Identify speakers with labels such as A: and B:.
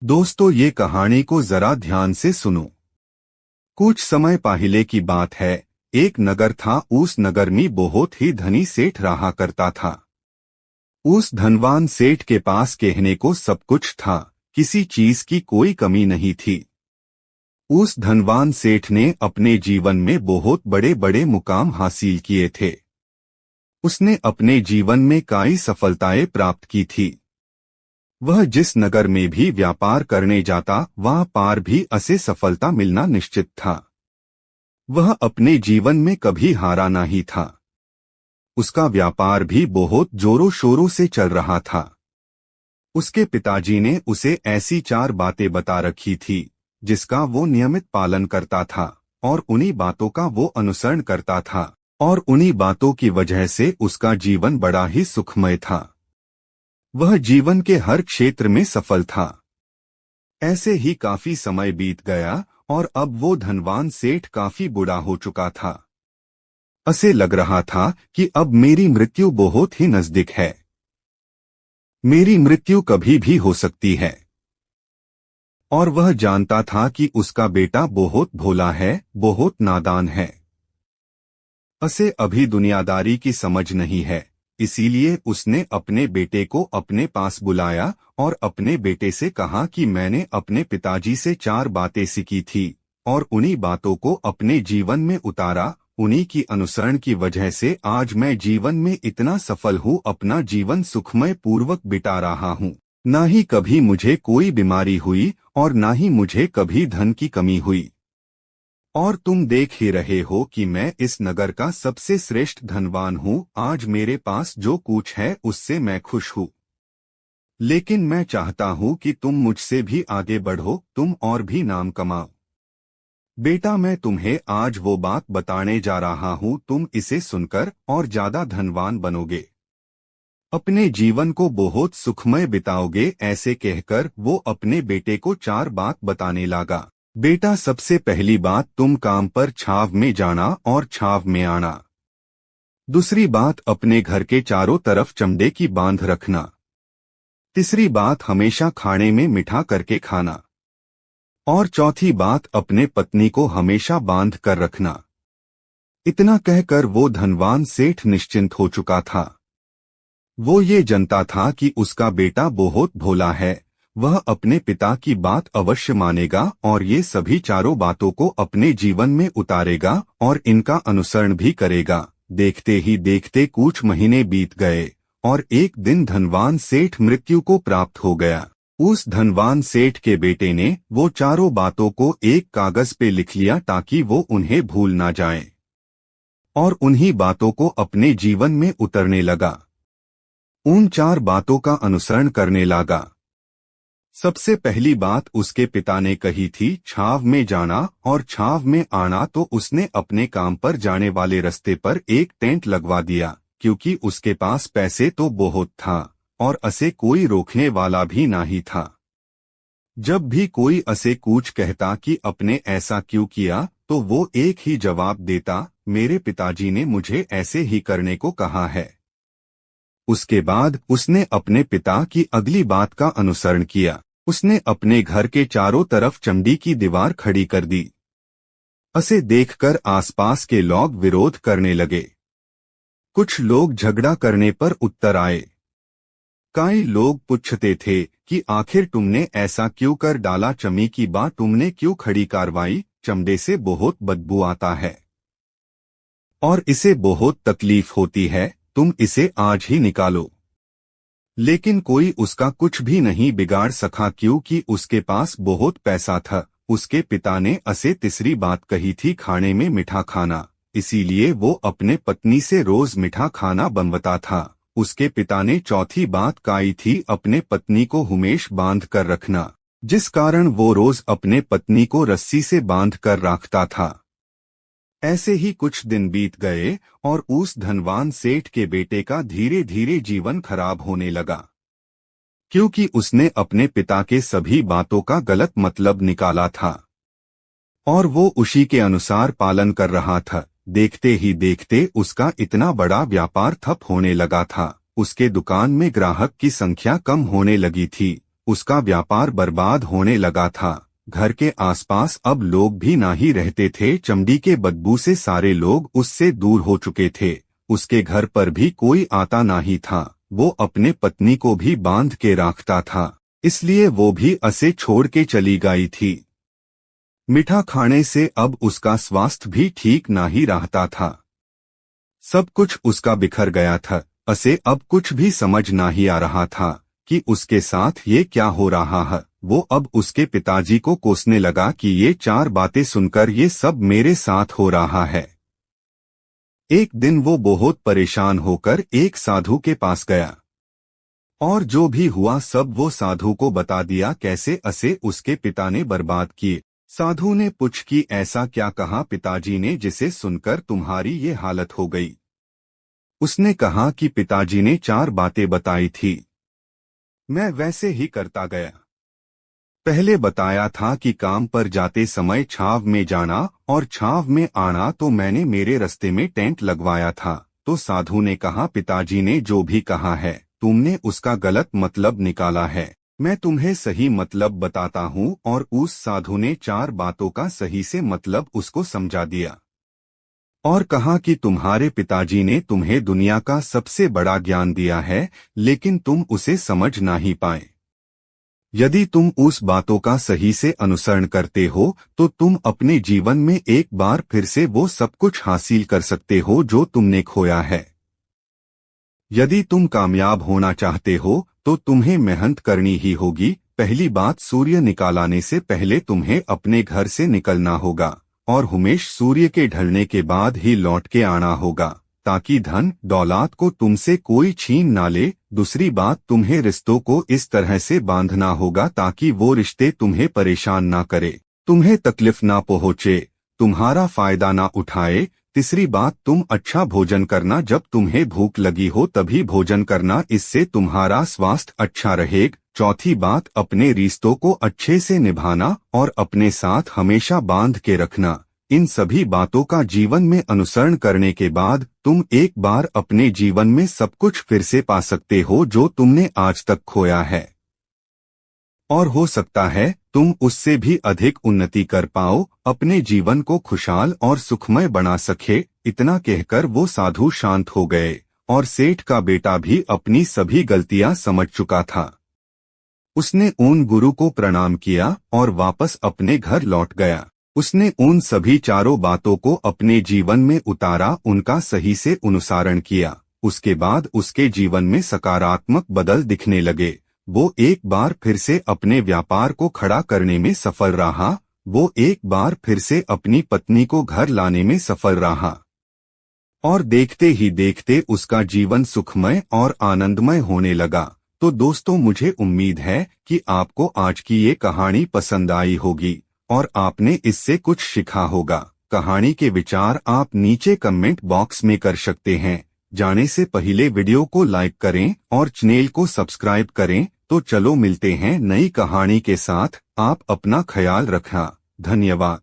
A: दोस्तों, ये कहानी को जरा ध्यान से सुनो। कुछ समय पहले की बात है। एक नगर था। उस नगर में बहुत ही धनी सेठ रहा करता था। उस धनवान सेठ के पास कहने को सब कुछ था, किसी चीज की कोई कमी नहीं थी। उस धनवान सेठ ने अपने जीवन में बहुत बड़े बड़े मुकाम हासिल किए थे। उसने अपने जीवन में कई सफलताएं प्राप्त की थी। वह जिस नगर में भी व्यापार करने जाता, वहां पार भी उसे सफलता मिलना निश्चित था। वह अपने जीवन में कभी हारा नहीं था। उसका व्यापार भी बहुत जोरों शोरों से चल रहा था। उसके पिताजी ने उसे ऐसी 4 बातें बता रखी थी जिसका वो नियमित पालन करता था, और उन्हीं बातों का वो अनुसरण करता था, और उन्हीं बातों की वजह से उसका जीवन बड़ा ही सुखमय था। वह जीवन के हर क्षेत्र में सफल था। ऐसे ही काफी समय बीत गया और अब वो धनवान सेठ काफी बूढ़ा हो चुका था। उसे लग रहा था कि अब मेरी मृत्यु बहुत ही नजदीक है। मेरी मृत्यु कभी भी हो सकती है। और वह जानता था कि उसका बेटा बहुत भोला है, बहुत नादान है। उसे अभी दुनियादारी की समझ नहीं है। इसीलिए उसने अपने बेटे को अपने पास बुलाया और अपने बेटे से कहा कि मैंने अपने पिताजी से 4 बातें सीखी थी और उन्हीं बातों को अपने जीवन में उतारा। उन्हीं की अनुसरण की वजह से आज मैं जीवन में इतना सफल हूँ। अपना जीवन सुखमय पूर्वक बिता रहा हूँ। ना ही कभी मुझे कोई बीमारी हुई और ना ही मुझे कभी धन की कमी हुई। और तुम देख ही रहे हो कि मैं इस नगर का सबसे श्रेष्ठ धनवान हूँ। आज मेरे पास जो कुछ है उससे मैं खुश हूँ। लेकिन मैं चाहता हूँ कि तुम मुझसे भी आगे बढ़ो, तुम और भी नाम कमाओ। बेटा, मैं तुम्हें आज वो बात बताने जा रहा हूँ, तुम इसे सुनकर और ज्यादा धनवान बनोगे। अपने जीवन को बहुत सुखमय बिताओगे। ऐसे कहकर वो अपने बेटे को 4 बात बताने लगा। बेटा, सबसे पहली बात, तुम काम पर छाव में जाना और छाव में आना। दूसरी बात, अपने घर के चारों तरफ चमड़े की बांध रखना। तीसरी बात, हमेशा खाने में मीठा करके खाना। और चौथी बात, अपने पत्नी को हमेशा बांध कर रखना। इतना कहकर वो धनवान सेठ निश्चिंत हो चुका था। वो ये जानता था कि उसका बेटा बहुत भोला है। वह अपने पिता की बात अवश्य मानेगा और ये सभी 4 बातों को अपने जीवन में उतारेगा और इनका अनुसरण भी करेगा। देखते ही देखते कुछ महीने बीत गए और एक दिन धनवान सेठ मृत्यु को प्राप्त हो गया। उस धनवान सेठ के बेटे ने वो 4 बातों को एक कागज पे लिख लिया ताकि वो उन्हें भूल ना जाए, और उन्हीं बातों को अपने जीवन में उतरने लगा। उन 4 बातों का अनुसरण करने लगा। सबसे पहली बात उसके पिता ने कही थी, छाव में जाना और छाव में आना। तो उसने अपने काम पर जाने वाले रास्ते पर एक टेंट लगवा दिया, क्योंकि उसके पास पैसे तो बहुत था और उसे कोई रोकने वाला भी नहीं था। जब भी कोई उसे कुछ कहता कि अपने ऐसा क्यों किया, तो वो एक ही जवाब देता, मेरे पिताजी ने मुझे ऐसे ही करने को कहा है। उसके बाद उसने अपने पिता की अगली बात का अनुसरण किया। उसने अपने घर के चारों तरफ चमड़ी की दीवार खड़ी कर दी। उसे देखकर आसपास के लोग विरोध करने लगे। कुछ लोग झगड़ा करने पर उत्तर आए। कई लोग पूछते थे कि आखिर तुमने ऐसा क्यों कर डाला, चमी की बात तुमने क्यों खड़ी करवाई, चमड़े से बहुत बदबू आता है और इसे बहुत तकलीफ होती है, तुम इसे आज ही निकालो। लेकिन कोई उसका कुछ भी नहीं बिगाड़ सका, क्योंकि उसके पास बहुत पैसा था। उसके पिता ने उसे तीसरी बात कही थी, खाने में मीठा खाना। इसीलिए वो अपने पत्नी से रोज मीठा खाना बनवाता था। उसके पिता ने चौथी बात कही थी, अपने पत्नी को हमेशा बांध कर रखना, जिस कारण वो रोज अपने पत्नी को रस्सी से बांध कर रखता था। ऐसे ही कुछ दिन बीत गए और उस धनवान सेठ के बेटे का धीरे धीरे जीवन खराब होने लगा, क्योंकि उसने अपने पिता के सभी बातों का गलत मतलब निकाला था और वो उसी के अनुसार पालन कर रहा था। देखते ही देखते उसका इतना बड़ा व्यापार ठप होने लगा था। उसके दुकान में ग्राहक की संख्या कम होने लगी थी उसका व्यापार बर्बाद होने लगा था। घर के आसपास अब लोग भी ना ही रहते थे। चमड़ी के बदबू से सारे लोग उससे दूर हो चुके थे। उसके घर पर भी कोई आता ना ही था। वो अपने पत्नी को भी बांध के रखता था, इसलिए वो भी उसे छोड़ के चली गई थी। मीठा खाने से अब उसका स्वास्थ्य भी ठीक ना ही रहता था। सब कुछ उसका बिखर गया था। उसे अब कुछ भी समझ ना ही आ रहा था कि उसके साथ ये क्या हो रहा है। वो अब उसके पिताजी को कोसने लगा कि ये 4 बातें सुनकर ये सब मेरे साथ हो रहा है। एक दिन वो बहुत परेशान होकर एक साधु के पास गया और जो भी हुआ सब वो साधु को बता दिया, कैसे उसे उसके पिता ने बर्बाद किए। साधु ने पूछ कि ऐसा क्या कहा पिताजी ने जिसे सुनकर तुम्हारी ये हालत हो गई। उसने कहा कि पिताजी ने 4 बातें बताई थी, मैं वैसे ही करता गया। पहले बताया था कि काम पर जाते समय छाव में जाना और छाव में आना, तो मैंने मेरे रास्ते में टेंट लगवाया था। तो साधु ने कहा पिताजी ने जो भी कहा है तुमने उसका गलत मतलब निकाला है, मैं तुम्हें सही मतलब बताता हूँ। और उस साधु ने 4 बातों का सही से मतलब उसको समझा दिया और कहा कि तुम्हारे पिताजी ने तुम्हें दुनिया का सबसे बड़ा ज्ञान दिया है, लेकिन तुम उसे समझ ना ही पाए। यदि तुम उस बातों का सही से अनुसरण करते हो तो तुम अपने जीवन में एक बार फिर से वो सब कुछ हासिल कर सकते हो जो तुमने खोया है। यदि तुम कामयाब होना चाहते हो तो तुम्हें मेहनत करनी ही होगी। पहली बात, सूर्य निकल आने से पहले तुम्हें अपने घर से निकलना होगा और हमेशा सूर्य के ढलने के बाद ही लौट के आना होगा, ताकि धन दौलत को तुमसे कोई छीन ना ले। दूसरी बात, तुम्हें रिश्तों को इस तरह से बांधना होगा ताकि वो रिश्ते तुम्हें परेशान ना करे, तुम्हें तकलीफ ना पहुँचे, तुम्हारा फायदा ना उठाए। तीसरी बात, तुम अच्छा भोजन करना, जब तुम्हें भूख लगी हो तभी भोजन करना, इससे तुम्हारा स्वास्थ्य अच्छा रहेगा। चौथी बात, अपने रिश्तों को अच्छे से निभाना और अपने साथ हमेशा बांध के रखना। इन सभी बातों का जीवन में अनुसरण करने के बाद तुम एक बार अपने जीवन में सब कुछ फिर से पा सकते हो जो तुमने आज तक खोया है, और हो सकता है तुम उससे भी अधिक उन्नति कर पाओ, अपने जीवन को खुशहाल और सुखमय बना सके। इतना कहकर वो साधु शांत हो गए और सेठ का बेटा भी अपनी सभी गलतियां समझ चुका था। उसने उन गुरु को प्रणाम किया और वापस अपने घर लौट गया। उसने उन सभी 4 बातों को अपने जीवन में उतारा, उनका सही से अनुसरण किया। उसके बाद उसके जीवन में सकारात्मक बदल दिखने लगे। वो एक बार फिर से अपने व्यापार को खड़ा करने में सफल रहा। वो एक बार फिर से अपनी पत्नी को घर लाने में सफल रहा और देखते ही देखते उसका जीवन सुखमय और आनंदमय होने लगा। तो दोस्तों, मुझे उम्मीद है कि आपको आज की ये कहानी पसंद आई होगी और आपने इससे कुछ सीखा होगा। कहानी के विचार आप नीचे कमेंट बॉक्स में कर सकते हैं। जाने से पहले वीडियो को लाइक करें और चैनल को सब्सक्राइब करें। तो चलो मिलते हैं नई कहानी के साथ। आप अपना ख्याल रखना। धन्यवाद।